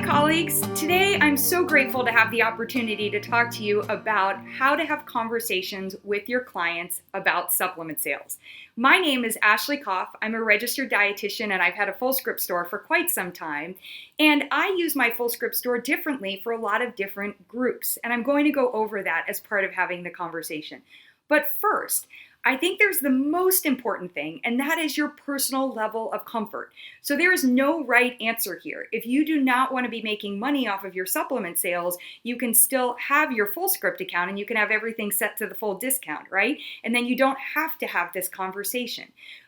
colleagues. Today I'm so grateful to have the opportunity to talk to you about how to have conversations with your clients about supplement sales. My name is Ashley Koff. I'm a registered dietitian and I've had a Fullscript store for quite some time. And I use my Fullscript store differently for a lot of different groups. And I'm going to go over that as part of having the conversation. But first, I think there's the most important thing, and that is your personal level of comfort. So there is no right answer here. If you do not want to be making money off of your supplement sales, you can still have your Fullscript account and you can have everything set to the full discount, right? And then you don't have to have this conversation.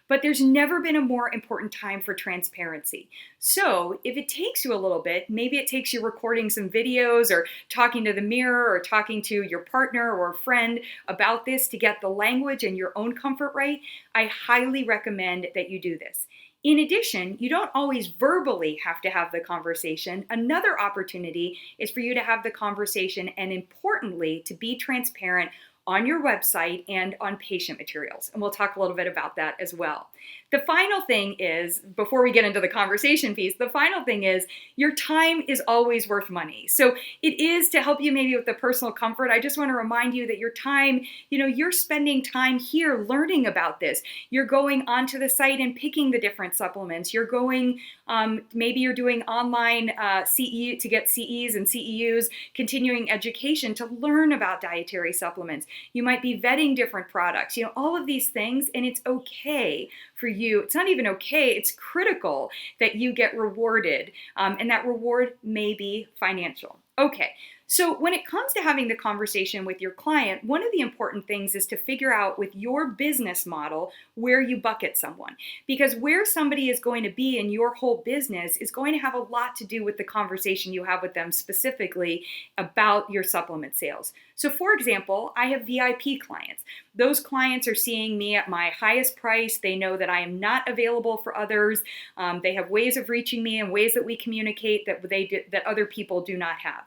But there's never been a more important time for transparency. So if it takes you a little bit, maybe it takes you recording some videos or talking to the mirror or talking to your partner or a friend about this to get the language and your own comfort right, I highly recommend that you do this. In addition, you don't always verbally have to have the conversation. Another opportunity is for you to have the conversation and, importantly, to be transparent on your website and on patient materials. And we'll talk a little bit about that as well. The final thing is, before we get into the conversation piece, the final thing is your time is always worth money. So it is to help you maybe with the personal comfort. I just want to remind you that your time, you're spending time here learning about this. You're going onto the site and picking the different supplements. You're going, maybe you're doing online CE to get CEs and CEUs, continuing education to learn about dietary supplements. You might be vetting different products, all of these things, and it's okay for you. It's not even okay, it's critical that you get rewarded, and that reward may be financial. Okay, so when it comes to having the conversation with your client, one of the important things is to figure out with your business model where you bucket someone. Because where somebody is going to be in your whole business is going to have a lot to do with the conversation you have with them specifically about your supplement sales. So for example, I have VIP clients. Those clients are seeing me at my highest price. They know that I am not available for others. They have ways of reaching me and ways that we communicate that other people do not have.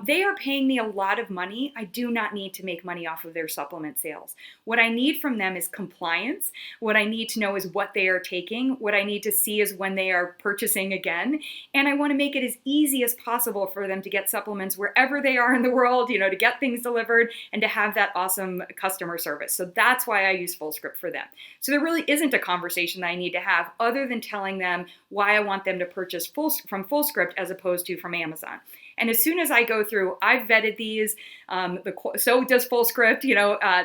They are paying me a lot of money. I do not need to make money off of their supplement sales. What I need from them is compliance. What I need to know is what they are taking. What I need to see is when they are purchasing again. And I want to make it as easy as possible for them to get supplements wherever they are in the world, to get things delivered and to have that awesome customer service. So that's why I use Fullscript for them. So there really isn't a conversation that I need to have other than telling them why I want them to purchase from Fullscript as opposed to from Amazon. And as soon as I go through, I've vetted these, so does Fullscript,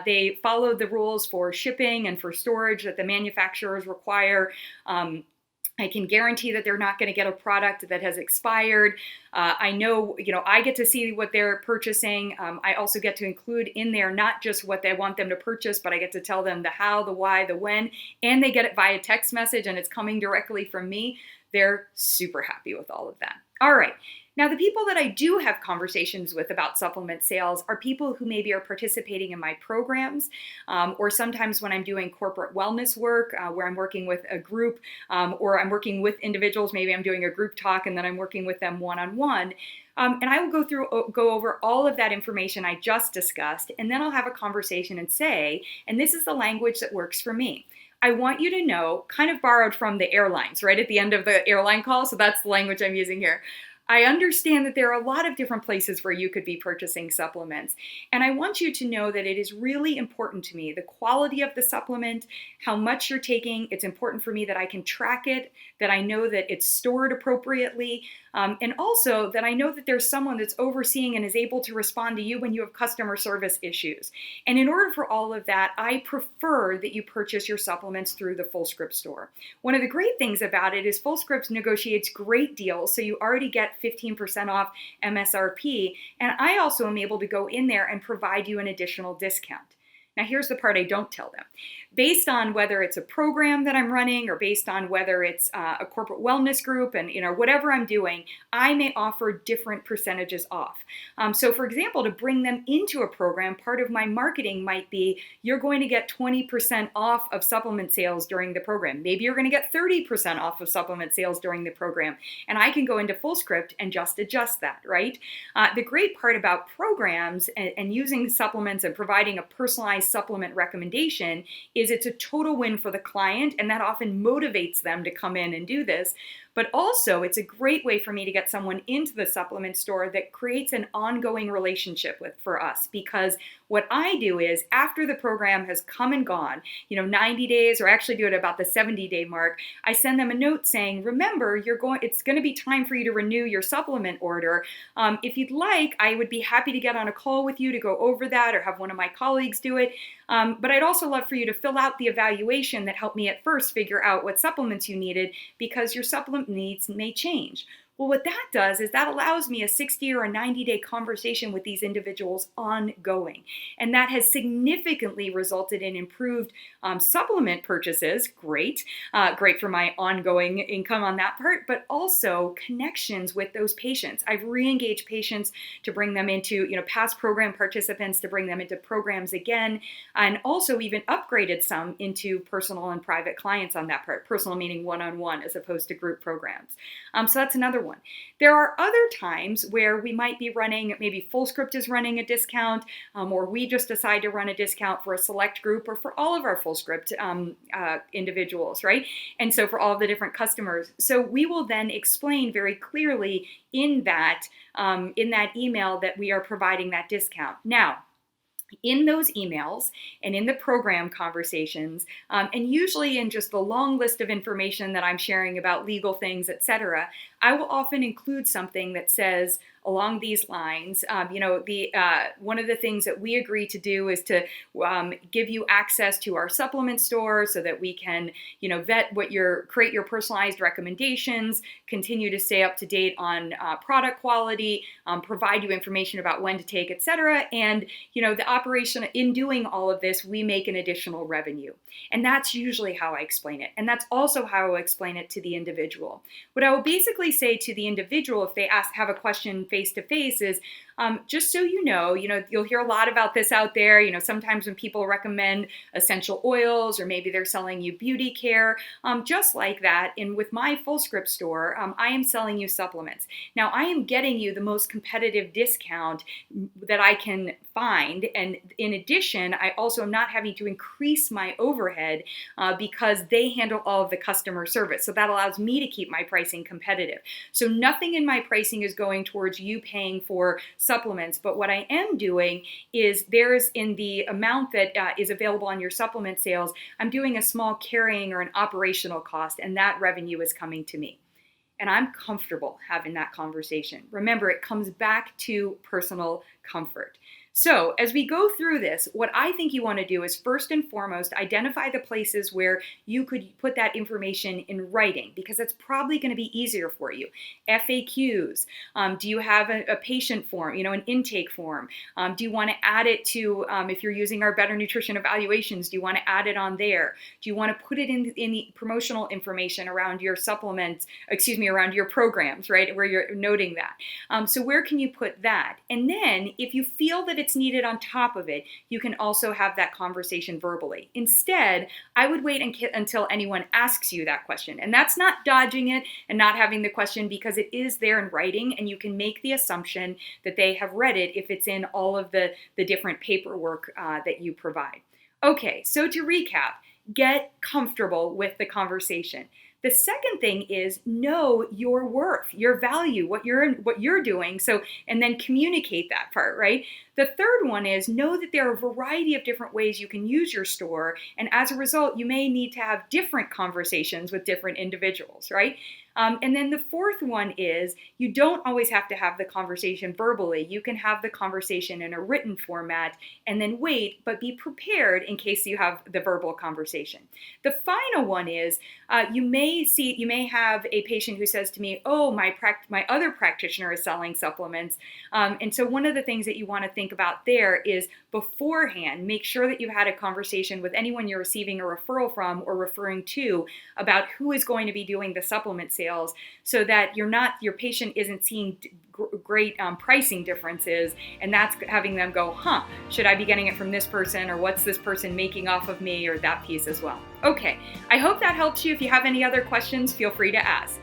they follow the rules for shipping and for storage that the manufacturers require. I can guarantee that they're not going to get a product that has expired. I know, I get to see what they're purchasing. I also get to include in there not just what they want them to purchase, but I get to tell them the how, the why, the when, and they get it via text message and it's coming directly from me. They're super happy with all of that. All right. Now, the people that I do have conversations with about supplement sales are people who maybe are participating in my programs, or sometimes when I'm doing corporate wellness work, where I'm working with a group, or I'm working with individuals, maybe I'm doing a group talk and then I'm working with them one-on-one. And I will go over all of that information I just discussed, and then I'll have a conversation and say, and this is the language that works for me. I want you to know, kind of borrowed from the airlines, right at the end of the airline call, so that's the language I'm using here. I understand that there are a lot of different places where you could be purchasing supplements, and I want you to know that it is really important to me, the quality of the supplement, how much you're taking. It's important for me that I can track it, that I know that it's stored appropriately, and also that I know that there's someone that's overseeing and is able to respond to you when you have customer service issues. And in order for all of that, I prefer that you purchase your supplements through the Fullscript store. One of the great things about it is Fullscript negotiates great deals, so you already get 15% off MSRP, and I also am able to go in there and provide you an additional discount. Now here's the part I don't tell them. Based on whether it's a program that I'm running or based on whether it's a corporate wellness group and whatever I'm doing, I may offer different percentages off. So for example, to bring them into a program, part of my marketing might be you're going to get 20% off of supplement sales during the program. Maybe you're going to get 30% off of supplement sales during the program. And I can go into Fullscript and just adjust that, right? The great part about programs and using supplements and providing a personalized supplement recommendation is it's a total win for the client, and that often motivates them to come in and do this. But also, it's a great way for me to get someone into the supplement store that creates an ongoing relationship for us. Because what I do is, after the program has come and gone, 90 days, or actually do it about the 70-day mark, I send them a note saying, remember, it's going to be time for you to renew your supplement order. If you'd like, I would be happy to get on a call with you to go over that, or have one of my colleagues do it. But I'd also love for you to fill out the evaluation that helped me at first figure out what supplements you needed, because your supplement needs may change. Well, what that does is that allows me a 60 or a 90-day conversation with these individuals ongoing. And that has significantly resulted in improved supplement purchases. Great for my ongoing income on that part, but also connections with those patients. I've re-engaged patients to bring them into, past program participants to bring them into programs again, and also even upgraded some into personal and private clients on that part. Personal meaning one-on-one as opposed to group programs. So that's another one. There are other times where we might be running, maybe FullScript is running a discount, or we just decide to run a discount for a select group or for all of our FullScript individuals, right? And so for all of the different customers. So we will then explain very clearly in that email that we are providing that discount. Now, in those emails and in the program conversations, and usually in just the long list of information that I'm sharing about legal things, etc., I will often include something that says along these lines, one of the things that we agree to do is to give you access to our supplement store so that we can, vet create your personalized recommendations, continue to stay up to date on product quality, provide you information about when to take, etc. And, the operation in doing all of this, we make an additional revenue. And that's usually how I explain it. And that's also how I will explain it to the individual. What I will basically say to the individual if they have a question face-to-face is, just so you'll hear a lot about this out there. Sometimes when people recommend essential oils, or maybe they're selling you beauty care, just like that. And with my FullScript store, I am selling you supplements. Now, I am getting you the most competitive discount that I can find. And in addition, I also am not having to increase my overhead because they handle all of the customer service. So that allows me to keep my pricing competitive. So nothing in my pricing is going towards you paying for supplements, but what I am doing is there's in the amount that is available on your supplement sales, I'm doing a small carrying or an operational cost, and that revenue is coming to me. And I'm comfortable having that conversation. Remember, it comes back to personal comfort. So as we go through this, what I think you want to do is first and foremost, identify the places where you could put that information in writing, because it's probably going to be easier for you. FAQs. Do you have a patient form, an intake form? Do you want to add it to, if you're using our Better Nutrition evaluations, do you want to add it on there? Do you want to put it in the promotional information around your supplements, around your programs, right, where you're noting that? So where can you put that? And then if you feel that it's needed on top of it, you can also have that conversation verbally. Instead, I would wait until anyone asks you that question. And that's not dodging it and not having the question, because it is there in writing, and you can make the assumption that they have read it if it's in all of the different paperwork that you provide. Okay, so to recap, get comfortable with the conversation. The second thing is know your worth, your value, what you're doing. So, and then communicate that part, right? The third one is know that there are a variety of different ways you can use your store. And as a result, you may need to have different conversations with different individuals, right? And then the fourth one is you don't always have to have the conversation verbally. You can have the conversation in a written format and then wait, but be prepared in case you have the verbal conversation. The final one is you may have a patient who says to me, oh, my other practitioner is selling supplements. And so one of the things that you want to think about there is beforehand, make sure that you've had a conversation with anyone you're receiving a referral from or referring to about who is going to be doing the supplement sales, so that your patient isn't seeing great pricing differences, and that's having them go, should I be getting it from this person, or what's this person making off of me, or that piece as well. Okay, I hope that helps you. If you have any other questions, feel free to ask.